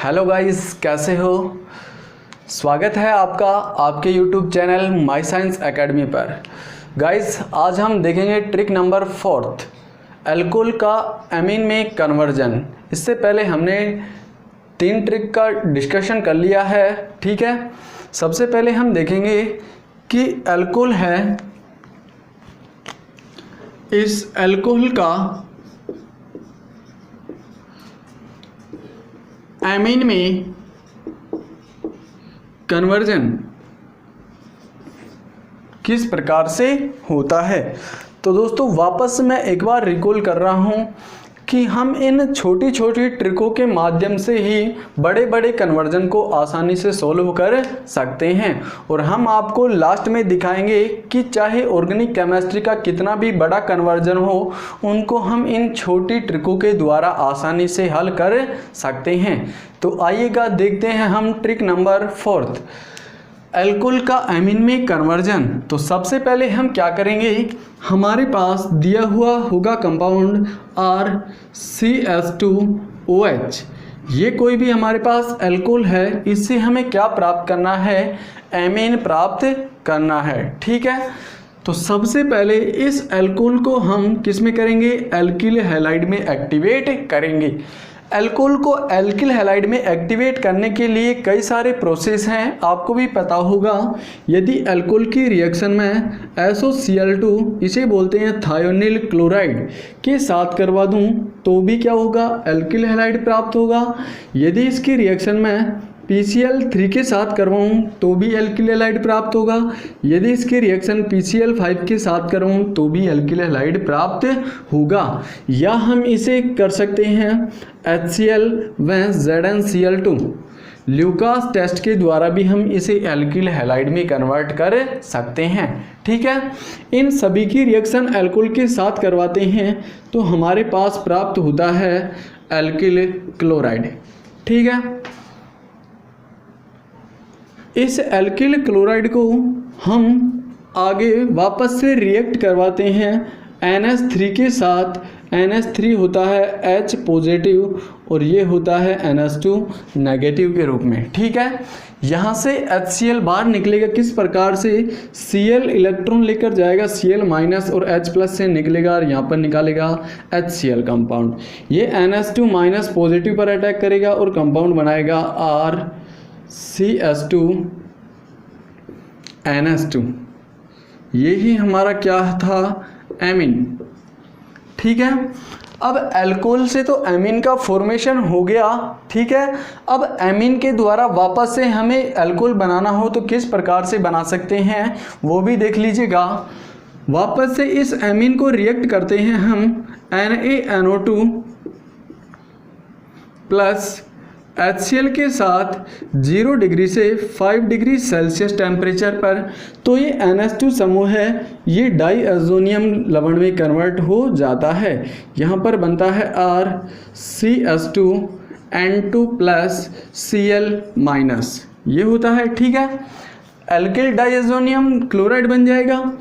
Hello guys, कैसे हो। स्वागत है आपका आपके YouTube channel my science academy पर। गाइस, आज हम देखेंगे ट्रिक नंबर 4, अल्कोहल का एमीन में कन्वर्जन। इससे पहले हमने 3 ट्रिक का डिस्कशन कर लिया है, ठीक है। सबसे पहले हम देखेंगे कि अल्कोहल है, इस अल्कोहल का एमीन में कन्वर्जन किस प्रकार से होता है। तो दोस्तों, वापस मैं एक बार रिकॉल कर रहा हूं कि हम इन छोटी छोटी ट्रिकों के माध्यम से ही बड़े बड़े कन्वर्जन को आसानी से सॉल्व कर सकते हैं। और हम आपको लास्ट में दिखाएंगे कि चाहे ऑर्गेनिक केमिस्ट्री का कितना भी बड़ा कन्वर्जन हो, उनको हम इन छोटी ट्रिकों के द्वारा आसानी से हल कर सकते हैं। तो आइएगा देखते हैं हम ट्रिक नंबर 4, अल्कोहल का एमीन में कन्वर्जन। तो सबसे पहले हम क्या करेंगे, हमारे पास दिया हुआ होगा कंपाउंड RCH2OH। ये कोई भी हमारे पास अल्कोहल है, इससे हमें क्या प्राप्त करना है, एमीन प्राप्त करना है, ठीक है। तो सबसे पहले इस अल्कोहल को हम किस में करेंगे, एल्किल हैलाइड में एक्टिवेट करेंगे। अल्कोहल को एल्किल हैलाइड में एक्टिवेट करने के लिए कई सारे प्रोसेस हैं, आपको भी पता होगा। यदि अल्कोहल की रिएक्शन में SOCl2, इसे बोलते हैं थायोनिल क्लोराइड, के साथ करवा दूं तो भी क्या होगा, एल्किल हैलाइड प्राप्त होगा। यदि इसकी रिएक्शन में PCl3 के साथ करवाऊँ तो भी एल्किल हैलाइड प्राप्त होगा। यदि इसकी रिएक्शन PCl5 के साथ करवाऊँ तो भी एल्किल हैलाइड प्राप्त होगा। या हम इसे कर सकते हैं HCl व ZnCl2, ल्यूकास टेस्ट के द्वारा भी हम इसे एल्किल हैलाइड में कन्वर्ट कर सकते हैं, ठीक है। इन सभी की रिएक्शन अल्कोहल के साथ करवाते हैं तो हमारे पास प्राप्त होता है एल्किल क्लोराइड, ठीक है। इस एल्किल क्लोराइड को हम आगे वापस से रिएक्ट करवाते हैं NH3 के साथ। NH3 होता है H पॉजिटिव और ये होता है NH2 नेगेटिव के रूप में, ठीक है। यहाँ से HCl बाहर निकलेगा, किस प्रकार से, Cl इलेक्ट्रॉन लेकर जाएगा Cl माइनस और H प्लस से निकलेगा और यहाँ पर निकालेगा HCl कंपाउंड। ये NH2 माइनस पॉजिटिव पर अटैक करेगा और कंपाउंड बनाएगा RCH2NH2। यही हमारा क्या था, एमीन, ठीक है। अब अल्कोहल से तो एमीन का फॉर्मेशन हो गया, ठीक है। अब एमीन के द्वारा वापस से हमें अल्कोहल बनाना हो तो किस प्रकार से बना सकते हैं वो भी देख लीजिएगा। वापस से इस एमीन को रिएक्ट करते हैं हम NaNO2 प्लस HCl के साथ 0 डिग्री से 5 डिग्री सेल्सियस टेम्परेचर पर। तो ये NH2 समूह है, ये डाईअज़ोनियम लवण में कन्वर्ट हो जाता है। यहाँ पर बनता है RCH2N2 प्लस Cl माइनस, ये होता है, ठीक है। एल्किल डाईअज़ोनियम क्लोराइड बन जाएगा।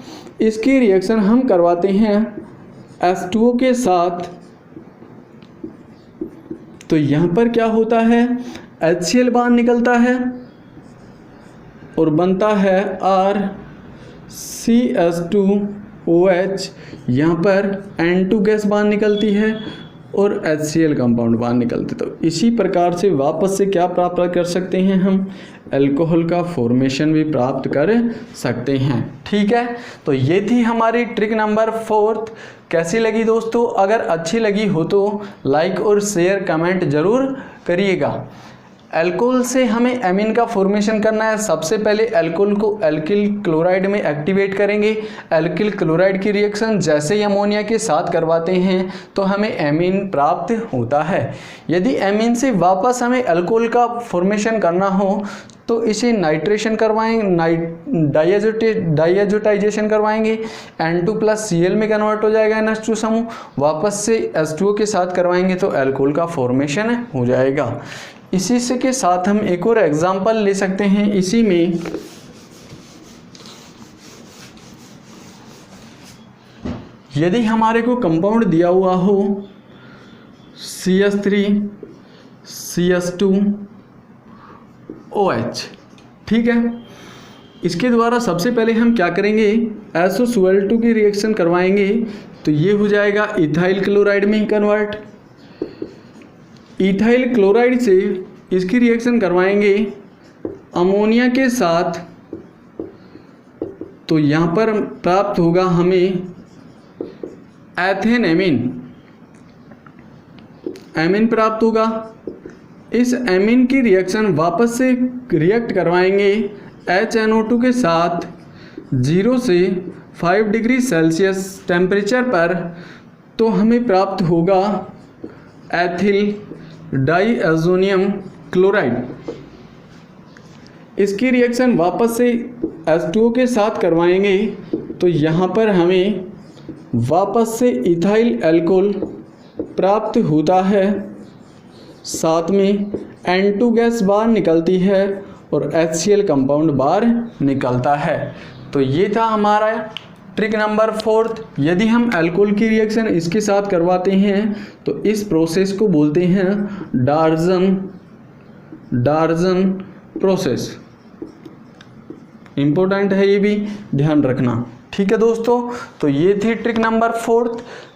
इसकी रिएक्शन हम करवाते हैं H2O के साथ। तो यहाँ पर क्या होता है, HCl बाहर निकलता है और बनता है RCH2OH। यहाँ पर N2 गैस बाहर निकलती है और HCl कंपाउंड बाहर निकलते। तो इसी प्रकार से वापस से क्या प्राप्त कर सकते हैं, हम अल्कोहल का फॉर्मेशन भी प्राप्त कर सकते हैं, ठीक है। तो ये थी हमारी ट्रिक नंबर 4। कैसी लगी दोस्तों, अगर अच्छी लगी हो तो लाइक और शेयर कमेंट ज़रूर करिएगा। अल्कोहल से हमें एमीन का फॉर्मेशन करना है। सबसे पहले अल्कोहल को एल्किल क्लोराइड में एक्टिवेट करेंगे। एल्किल क्लोराइड की रिएक्शन जैसे ही अमोनिया के साथ करवाते हैं तो हमें एमीन प्राप्त होता है। यदि एमीन से वापस हमें अल्कोहल का फॉर्मेशन करना हो तो इसे नाइट्रेशन करवाएंगे, डाईएजोटाइजेशन करवाएंगे, N2 प्लस Cl में कन्वर्ट हो जाएगा NH2 समूह। वापस से H2O के साथ करवाएंगे तो अल्कोहल का फॉर्मेशन हो जाएगा। इसी से के साथ हम एक और एग्जांपल ले सकते हैं। इसी में यदि हमारे को कंपाउंड दिया हुआ हो CH3 CH2 OH। ठीक है, इसके द्वारा सबसे पहले हम क्या करेंगे, SO2L2 की रिएक्शन करवाएंगे तो ये हो जाएगा इथाइल क्लोराइड में कन्वर्ट। इथाइल क्लोराइड से इसकी रिएक्शन करवाएंगे अमोनिया के साथ, तो यहाँ पर प्राप्त होगा हमें एथेन एमीन प्राप्त होगा। इस एमीन की रिएक्शन वापस से रिएक्ट करवाएंगे HNO2 के साथ 0 से 5 डिग्री सेल्सियस टेम्परेचर पर, तो हमें प्राप्त होगा एथिल डाईएज़ोनियम क्लोराइड। इसकी रिएक्शन वापस से H2O के साथ करवाएंगे तो यहाँ पर हमें वापस से इथाइल अल्कोहल प्राप्त होता है, साथ में N2 गैस बाहर निकलती है और HCl कंपाउंड बाहर निकलता है। तो ये था हमारा ट्रिक नंबर 4। यदि हम अल्कोहल की रिएक्शन इसके साथ करवाते हैं तो इस प्रोसेस को बोलते हैं डार्जन प्रोसेस। इम्पोर्टेंट है, ये भी ध्यान रखना। ठीक है दोस्तों, तो ये थी ट्रिक नंबर 4।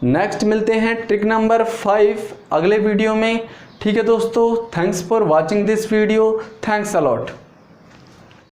नेक्स्ट मिलते हैं ट्रिक नंबर 5 अगले वीडियो में। ठीक है दोस्तों, thanks for watching this video, thanks a lot.